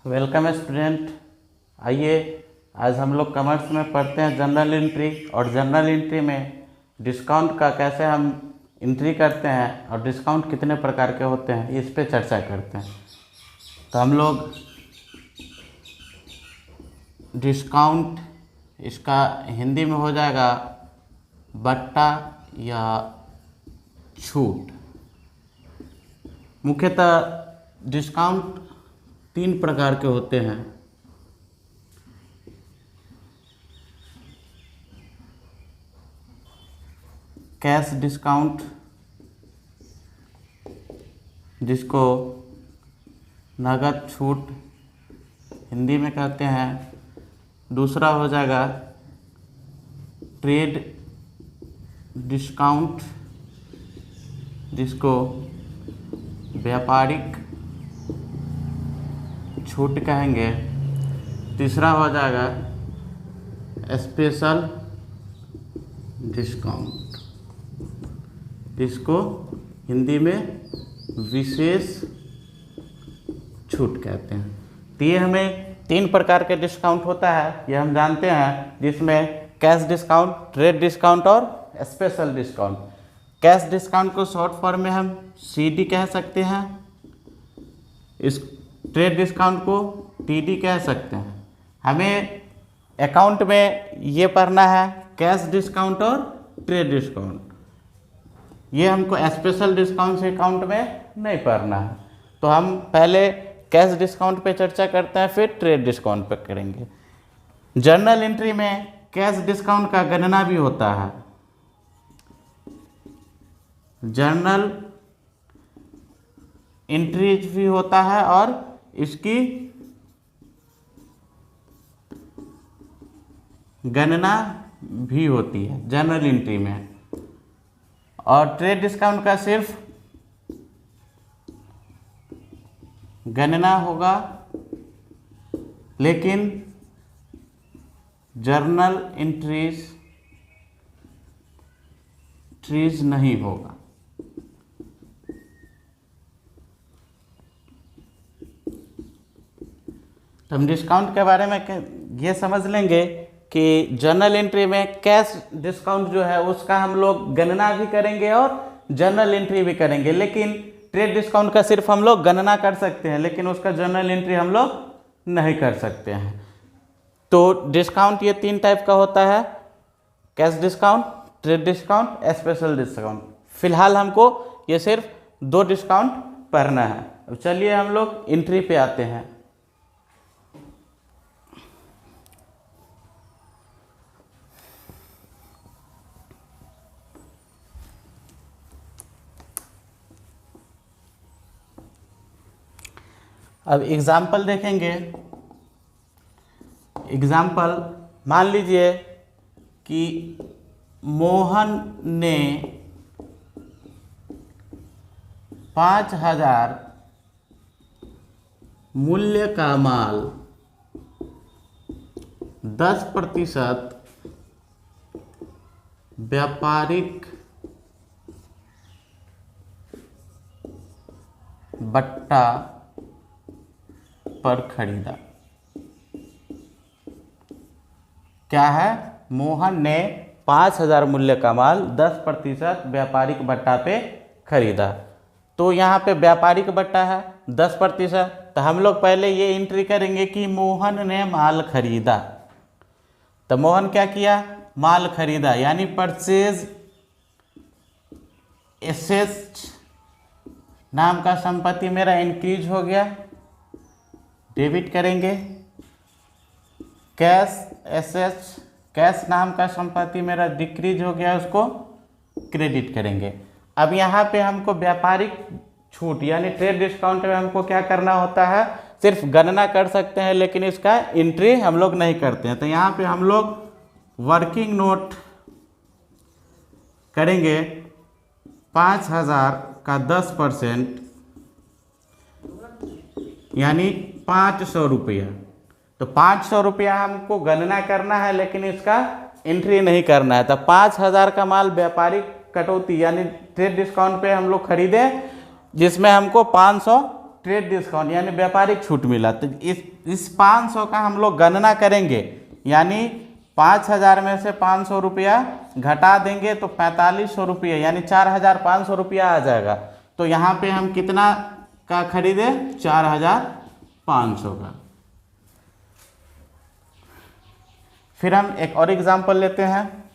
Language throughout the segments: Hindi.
Welcome student. आइए आज हम लोग कॉमर्स में पढ़ते हैं जनरल एंट्री, और जनरल एंट्री में डिस्काउंट का कैसे हम एंट्री करते हैं और डिस्काउंट कितने प्रकार के होते हैं इस पे चर्चा करते हैं। तो हम लोग डिस्काउंट, इसका हिंदी में हो जाएगा बट्टा या छूट। मुख्यतः डिस्काउंट 3 प्रकार के होते हैं। कैश डिस्काउंट, जिसको नगद छूट हिंदी में कहते हैं। दूसरा हो जाएगा ट्रेड डिस्काउंट, जिसको व्यापारिक छूट कहेंगे। तीसरा हो जाएगा स्पेशल डिस्काउंट, जिसको हिंदी में विशेष छूट कहते हैं। तो ये हमें 3 प्रकार के डिस्काउंट होता है, ये हम जानते हैं, जिसमें कैश डिस्काउंट, ट्रेड डिस्काउंट और स्पेशल डिस्काउंट। कैश डिस्काउंट को शॉर्ट फॉर्म में हम CD कह सकते हैं, इस ट्रेड डिस्काउंट को TD कह सकते हैं। हमें अकाउंट में ये पढ़ना है कैश डिस्काउंट और ट्रेड डिस्काउंट, ये हमको स्पेशल डिस्काउंट से अकाउंट में नहीं पढ़ना है। तो हम पहले कैश डिस्काउंट पे चर्चा करते हैं, फिर ट्रेड डिस्काउंट पे करेंगे। जर्नल एंट्री में कैश डिस्काउंट का गणना भी होता है। जर्नल एंट्रीज भी होता है और इसकी गणना भी होती है जर्नल एंट्री में। और ट्रेड डिस्काउंट का सिर्फ गणना होगा, लेकिन जर्नल एंट्रीज नहीं होगा। तो हम डिस्काउंट के बारे में ये समझ लेंगे कि जर्नल एंट्री में कैश डिस्काउंट जो है उसका हम लोग गणना भी करेंगे और जर्नल एंट्री भी करेंगे, लेकिन ट्रेड डिस्काउंट का सिर्फ हम लोग गणना कर सकते हैं, लेकिन उसका जर्नल एंट्री हम लोग नहीं कर सकते हैं। तो डिस्काउंट ये 3 टाइप का होता है, cash discount, trade discount, special discount. फिलहाल हमको ये सिर्फ 2 डिस्काउंट पढ़ना है। अब चलिए हम लोग एंट्री पे आते हैं। अब एग्जाम्पल देखेंगे। एग्जाम्पल मान लीजिए कि मोहन ने 5,000 मूल्य का माल 10% व्यापारिक बट्टा पर खरीदा। क्या है? मोहन ने 5,000 मूल्य का माल 10% व्यापारिक बट्टा पे खरीदा। तो यहाँ पे व्यापारिक बट्टा है 10%, तो हम लोग पहले ये एंट्री करेंगे कि मोहन ने माल खरीदा। तो मोहन क्या किया? माल खरीदा, यानी परचेज एसेट्स नाम का संपत्ति मेरा इंक्रीज हो गया, डेबिट करेंगे। कैश एसेट्स, कैश नाम का संपत्ति मेरा डिक्रीज हो गया, उसको क्रेडिट करेंगे। अब यहाँ पे हमको व्यापारिक छूट यानी ट्रेड डिस्काउंट में हमको क्या करना होता है? सिर्फ गणना कर सकते हैं, लेकिन इसका एंट्री हम लोग नहीं करते हैं। तो यहाँ पे हम लोग वर्किंग नोट करेंगे 5,000 का 10%, यानी 500 रुपया। तो 500 रुपया हमको गणना करना है, लेकिन इसका एंट्री नहीं करना है। तो 5,000 का माल व्यापारिक कटौती यानी ट्रेड डिस्काउंट पे हम लोग खरीदे, जिसमें हमको 500 ट्रेड डिस्काउंट यानी व्यापारिक छूट मिला। तो इस 500 का हम लोग गणना करेंगे, यानी 5000 में से 500 रुपया घटा देंगे तो 4500 रुपये यानी 4500 रुपया आ जाएगा। तो यहाँ पे हम कितना का खरीदे? 4500 का। फिर हम एक और एग्जाम्पल लेते हैं।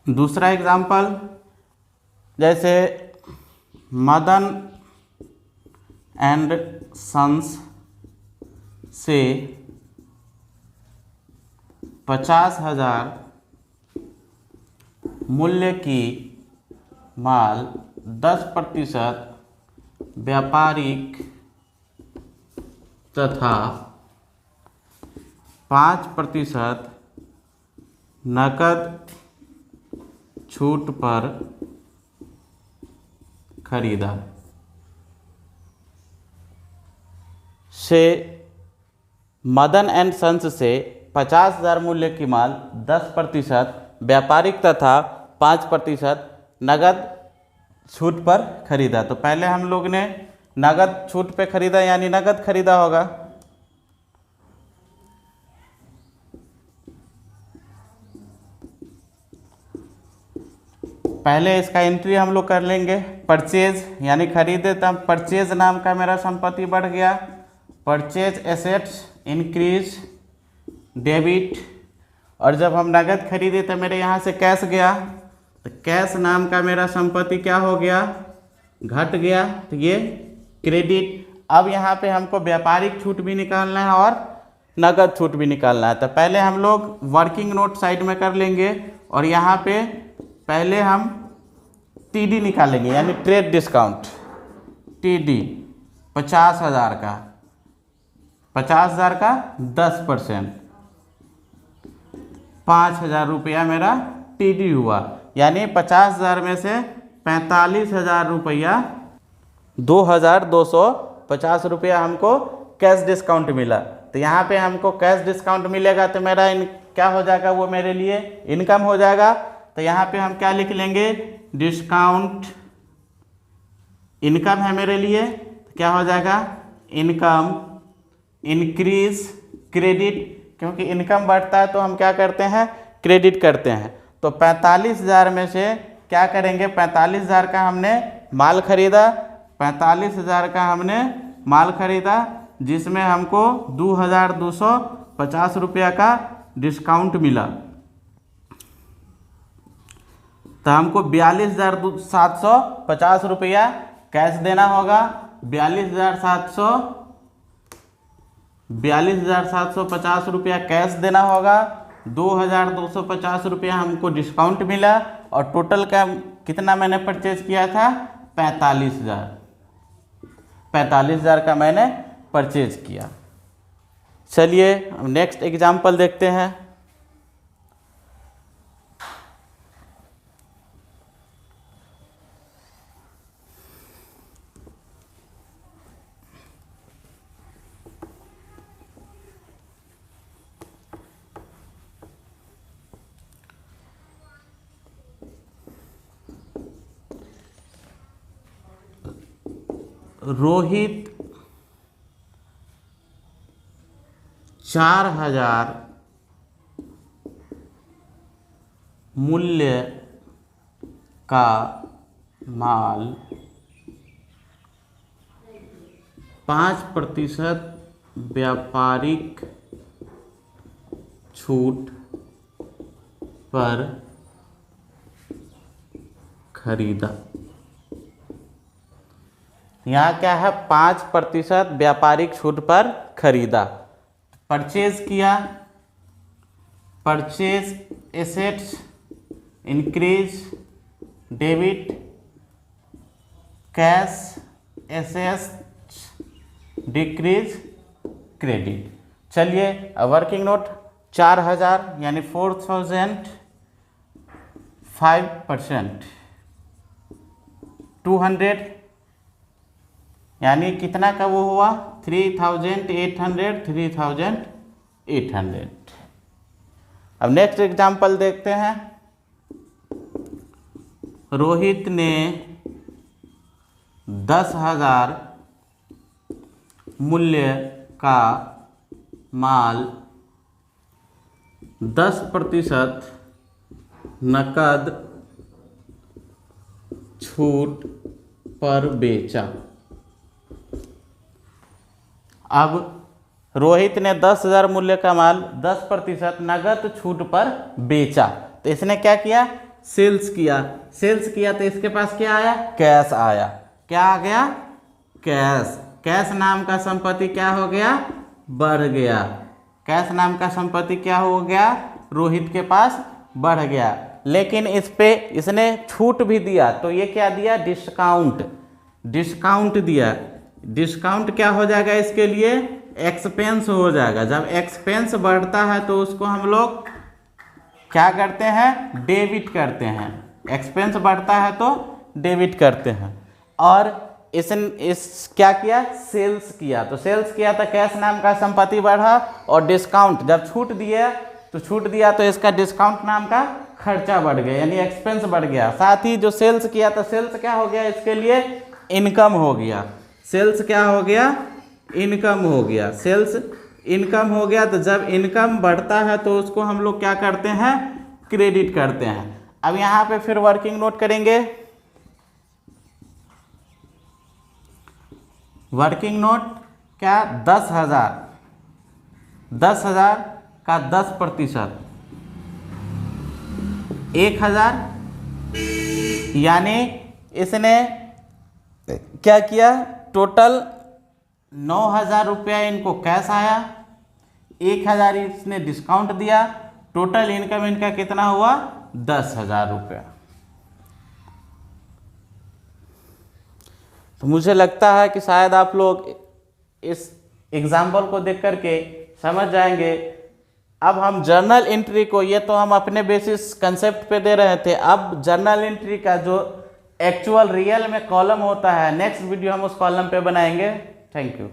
दूसरा एग्जाम्पल, जैसे मदन एंड सन्स से 50,000 मूल्य की माल 10% व्यापारिक तथा 5% नकद छूट पर खरीदा। से मदन एंड सन्स से 50,000 मूल्य की माल 10% व्यापारिक तथा 5% नगद छूट पर खरीदा। तो पहले हम लोग ने नगद छूट पे खरीदा यानी नगद खरीदा होगा। पहले इसका एंट्री हम लोग कर लेंगे। परचेज यानी खरीदे, तब परचेज नाम का मेरा संपत्ति बढ़ गया। परचेज एसेट्स इंक्रीज डेबिट, और जब हम नगद खरीदे तो मेरे यहाँ से कैश गया, तो कैश नाम का मेरा संपत्ति क्या हो गया? घट गया। तो ये क्रेडिट। अब यहाँ पे हमको व्यापारिक छूट भी निकालना है और नगद छूट भी निकालना है। तो पहले हम लोग वर्किंग नोट साइड में कर लेंगे और यहाँ पे पहले हम टीडी निकालेंगे यानी ट्रेड डिस्काउंट। टीडी 50,000 का, 50,000 का 10%, 5,000 रुपया मेरा टीडी हुआ। यानी 50,000 में से 45,000 रुपया 2,250 रुपया हमको कैश डिस्काउंट मिला। तो यहाँ पे हमको कैश डिस्काउंट मिलेगा तो मेरा क्या हो जाएगा? वो मेरे लिए इनकम हो जाएगा। तो यहाँ पे हम क्या लिख लेंगे? डिस्काउंट इनकम है मेरे लिए, तो क्या हो जाएगा? इनकम इंक्रीज क्रेडिट, क्योंकि इनकम बढ़ता है तो हम क्या करते हैं? क्रेडिट करते हैं। तो 45,000 में से क्या करेंगे? 45,000 का हमने माल खरीदा, 45,000 का हमने माल खरीदा जिसमें हमको 2,250 रुपया का डिस्काउंट मिला। तो हमको 42,750 रुपया कैश देना होगा। 42,750 रुपया कैश देना होगा। 2,250 रुपया हमको डिस्काउंट मिला और टोटल का कितना मैंने परचेज किया था? 45,000 का मैंने परचेज किया। चलिए नेक्स्ट एग्जाम्पल देखते हैं। रोहित 4,000 मूल्य का माल 5% व्यापारिक छूट पर खरीदा। यहाँ क्या है? 5% व्यापारिक छूट पर खरीदा। परचेज किया, purchase assets increase debit, cash assets decrease credit. चलिए वर्किंग नोट 4,000 यानी 4,000 5%, 200 यानी कितना का वो हुआ? 3,800। अब नेक्स्ट एग्जाम्पल देखते हैं। रोहित ने 10,000 मूल्य का माल 10% नकद छूट पर बेचा। अब रोहित ने 10,000 मूल्य का माल 10% नगद छूट पर बेचा। तो इसने क्या किया? सेल्स किया। सेल्स किया तो इसके पास क्या आया? कैश आया। क्या आ गया? कैश। कैश नाम का संपत्ति क्या हो गया? बढ़ गया। कैश नाम का संपत्ति क्या हो गया? रोहित के पास बढ़ गया। लेकिन इस पे इसने छूट भी दिया, तो ये क्या दिया? डिस्काउंट। डिस्काउंट दिया। डिस्काउंट क्या हो जाएगा इसके लिए? एक्सपेंस हो जाएगा। जब एक्सपेंस बढ़ता है तो उसको हम लोग क्या करते हैं? डेबिट करते हैं। एक्सपेंस बढ़ता है तो डेबिट करते हैं। और इस क्या किया? सेल्स किया। तो सेल्स किया तो कैश नाम का संपत्ति बढ़ा, और डिस्काउंट जब छूट दिया तो इसका डिस्काउंट नाम का खर्चा बढ़ गया, यानी एक्सपेंस बढ़ गया। साथ ही जो सेल्स किया तो सेल्स क्या हो गया? इसके लिए इनकम हो गया। सेल्स क्या हो गया? इनकम हो गया। सेल्स इनकम हो गया। तो जब इनकम बढ़ता है तो उसको हम लोग क्या करते हैं? क्रेडिट करते हैं। अब यहाँ पे फिर वर्किंग नोट करेंगे। वर्किंग नोट क्या? 10,000 का 10%, 1,000, यानी इसने क्या किया? टोटल 9,000 रुपया इनको कैश आया, 1,000 इसने डिस्काउंट दिया, टोटल इनकम इनका कितना हुआ? 10,000 रुपया। तो मुझे लगता है कि शायद आप लोग इस एग्जाम्पल को देख करके समझ जाएंगे। अब हम जर्नल एंट्री को, ये तो हम अपने बेसिस कंसेप्ट पे दे रहे थे, अब जर्नल एंट्री का जो एक्चुअल रियल में कॉलम होता है, नेक्स्ट वीडियो हम उस कॉलम पे बनाएंगे। Thank you.